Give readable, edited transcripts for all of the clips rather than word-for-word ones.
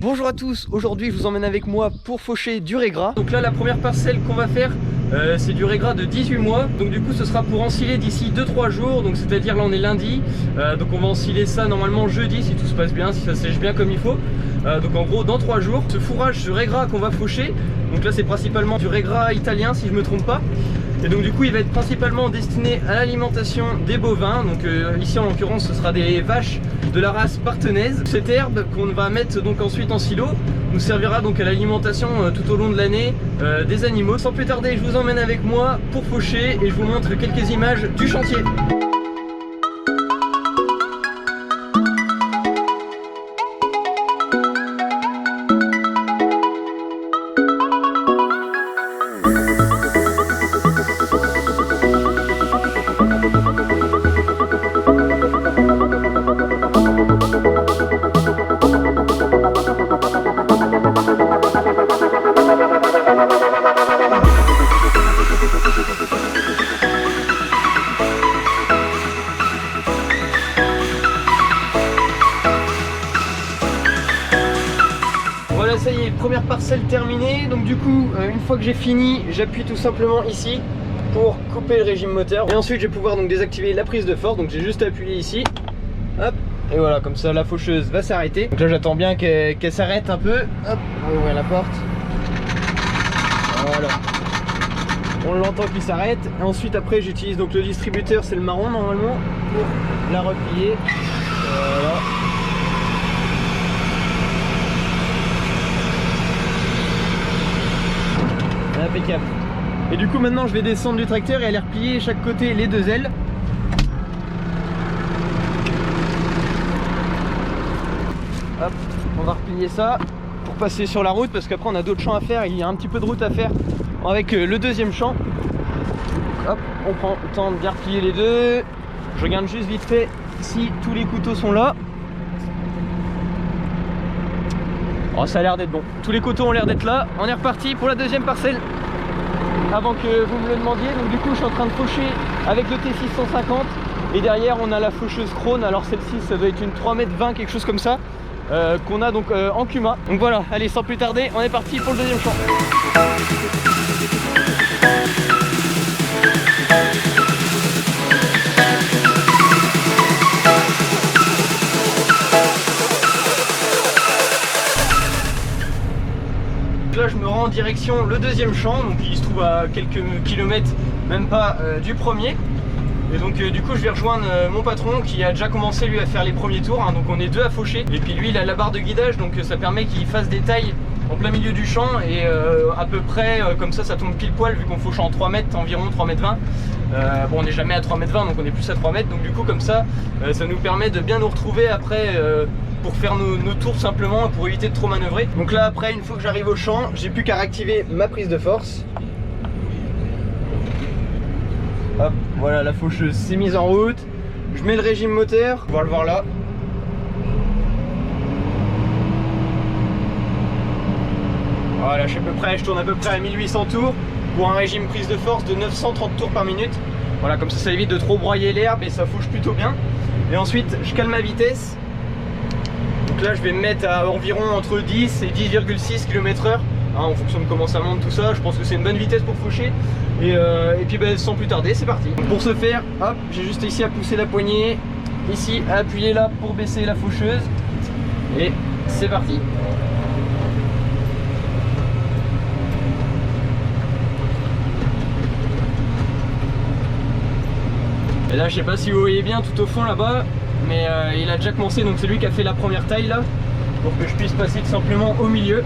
Bonjour à tous, aujourd'hui je vous emmène avec moi pour faucher du régras. Donc là la première parcelle qu'on va faire c'est du régras de 18 mois. Donc du coup ce sera pour ensiler d'ici 2-3 jours. Donc c'est à dire là on est lundi, donc on va ensiler ça normalement jeudi si tout se passe bien, si ça sèche bien comme il faut. Donc en gros dans 3 jours, ce fourrage, ce régras qu'on va faucher, donc là c'est principalement du régras italien si je me trompe pas. Et donc du coup il va être principalement destiné à l'alimentation des bovins. Donc ici en l'occurrence ce sera des vaches de la race partenaise. Cette herbe qu'on va mettre donc ensuite en silo nous servira donc à l'alimentation tout au long de l'année des animaux. Sans plus tarder, je vous emmène avec moi pour faucher et je vous montre quelques images du chantier. Voilà, ça y est, première parcelle terminée. Donc du coup, une fois que j'ai fini, j'appuie tout simplement ici pour couper le régime moteur. Et ensuite, je vais pouvoir donc désactiver la prise de force. Donc j'ai juste appuyé ici. Hop. Et voilà, comme ça, la faucheuse va s'arrêter. Donc là, j'attends bien qu'elle s'arrête un peu. Hop, on va ouvrir la porte. Voilà. On l'entend qui s'arrête. Et ensuite, après, j'utilise donc le distributeur, c'est le marron normalement, pour la replier. Voilà. Impeccable. Et du coup maintenant je vais descendre du tracteur et aller replier chaque côté les deux ailes. Hop, on va replier ça pour passer sur la route parce qu'après on a d'autres champs à faire, il y a un petit peu de route à faire avec le deuxième champ. Hop, on prend le temps de bien replier les deux. Je regarde juste vite fait si tous les couteaux sont là. Oh, ça a l'air d'être bon. Tous les couteaux ont l'air d'être là. On est reparti pour la deuxième parcelle. Avant que vous me le demandiez, donc du coup je suis en train de faucher avec le T650 et derrière on a la faucheuse Krone. Alors celle-ci ça doit être une 3,20 m, quelque chose comme ça, qu'on a donc en Kuma. Donc voilà, allez, sans plus tarder, on est parti pour le deuxième champ. Là je me rends en direction le deuxième champ, donc il se trouve à quelques kilomètres, même pas du premier. Et donc du coup je vais rejoindre mon patron qui a déjà commencé lui à faire les premiers tours, hein. Donc on est deux à faucher. Et puis lui il a la barre de guidage, donc ça permet qu'il fasse des tailles en plein milieu du champ. Et à peu près comme ça tombe pile poil vu qu'on fauche en 3 mètres, environ 3,20 m. Bon on n'est jamais à 3,20 m, donc on est plus à 3 mètres. Donc du coup comme ça, ça nous permet de bien nous retrouver après pour faire nos tours simplement, pour éviter de trop manœuvrer. Donc là après, une fois que j'arrive au champ, j'ai plus qu'à réactiver ma prise de force. Hop, voilà, la faucheuse s'est mise en route. Je mets le régime moteur, on va le voir là. Voilà, je tourne à peu près à 1800 tours pour un régime prise de force de 930 tours par minute. Voilà, comme ça évite de trop broyer l'herbe et ça fauche plutôt bien. Et ensuite, je calme ma vitesse. Donc là je vais me mettre à environ entre 10 et 10,6 km/h, hein, en fonction de comment ça monte tout ça. Je pense que c'est une bonne vitesse pour faucher. Et puis sans plus tarder, c'est parti. Donc pour ce faire, hop, j'ai juste ici à pousser la poignée, ici à appuyer là pour baisser la faucheuse. Et c'est parti. Et là je sais pas si vous voyez bien tout au fond là-bas, mais il a déjà commencé, donc c'est lui qui a fait la première taille là, pour que je puisse passer tout simplement au milieu.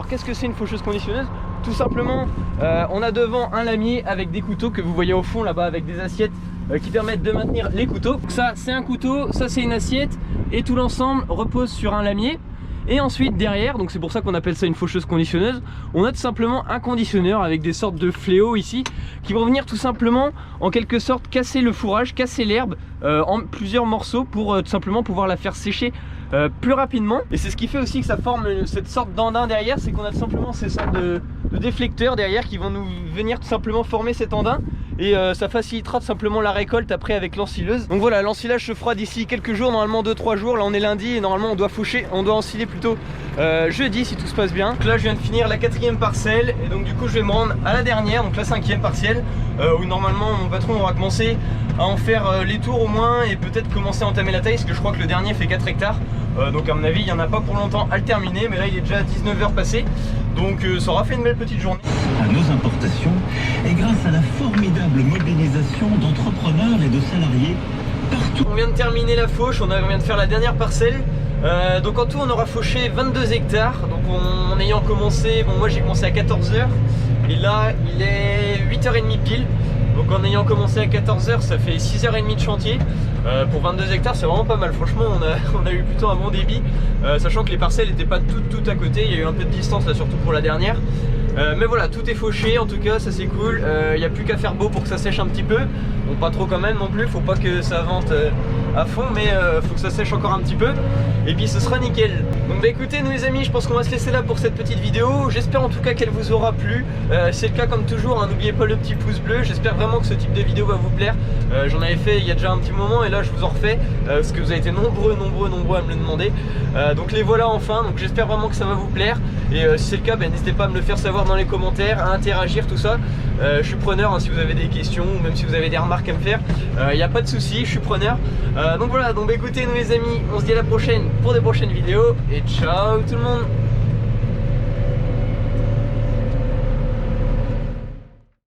Alors qu'est-ce que c'est une faucheuse conditionneuse? Tout simplement, on a devant un lamier avec des couteaux que vous voyez au fond là-bas, avec des assiettes qui permettent de maintenir les couteaux. Donc ça c'est un couteau, ça c'est une assiette, et tout l'ensemble repose sur un lamier. Et ensuite derrière, donc c'est pour ça qu'on appelle ça une faucheuse conditionneuse, on a tout simplement un conditionneur avec des sortes de fléaux ici qui vont venir tout simplement en quelque sorte casser le fourrage, casser l'herbe en plusieurs morceaux pour tout simplement pouvoir la faire sécher plus rapidement. Et c'est ce qui fait aussi que ça forme cette sorte d'andin derrière, c'est qu'on a tout simplement ces sortes de déflecteurs derrière qui vont nous venir tout simplement former cet andin. Et ça facilitera tout simplement la récolte après avec l'ensileuse. Donc voilà, l'ensilage se fera d'ici quelques jours, normalement 2-3 jours. Là on est lundi et normalement on doit faucher, on doit ensiler plutôt jeudi si tout se passe bien. Donc là je viens de finir la 4e parcelle et donc du coup je vais me rendre à la dernière, donc la 5e parcelle où normalement mon patron aura commencé à en faire les tours au moins et peut-être commencer à entamer la taille, parce que je crois que le dernier fait 4 hectares. Donc à mon avis il n'y en a pas pour longtemps à le terminer, mais là il est déjà 19h passé. Donc ça aura fait une belle petite journée. À nos importations, et grâce à la formidable mobilisation d'entrepreneurs et de salariés partout. On vient de terminer la fauche, on vient de faire la dernière parcelle. Donc en tout on aura fauché 22 hectares. Donc en ayant commencé, bon moi j'ai commencé à 14h et là il est 8h30 pile. Donc en ayant commencé à 14h ça fait 6h30 de chantier. Pour 22 hectares c'est vraiment pas mal, franchement on a eu plutôt un bon débit, sachant que les parcelles n'étaient pas toutes à côté, il y a eu un peu de distance là surtout pour la dernière. Mais voilà, tout est fauché en tout cas, ça c'est cool. Il n'y a plus qu'à faire beau pour que ça sèche un petit peu. Bon, pas trop quand même non plus, faut pas que ça vente à fond, mais faut que ça sèche encore un petit peu. Et puis ce sera nickel. Donc bah écoutez nous les amis, je pense qu'on va se laisser là pour cette petite vidéo. J'espère en tout cas qu'elle vous aura plu. Si c'est le cas comme toujours, hein, n'oubliez pas le petit pouce bleu. J'espère vraiment que ce type de vidéo va vous plaire. J'en avais fait il y a déjà un petit moment et là je vous en refais parce que vous avez été nombreux à me le demander. Donc les voilà enfin, donc j'espère vraiment que ça va vous plaire. Et si c'est le cas, bah, n'hésitez pas à me le faire savoir dans les commentaires, à interagir, tout ça. Je suis preneur hein, si vous avez des questions ou même si vous avez des remarques à me faire. Il n'y a pas de souci, je suis preneur. Donc voilà, donc bah, écoutez nous les amis, on se dit à la prochaine pour des prochaines vidéos. Et ciao tout le monde.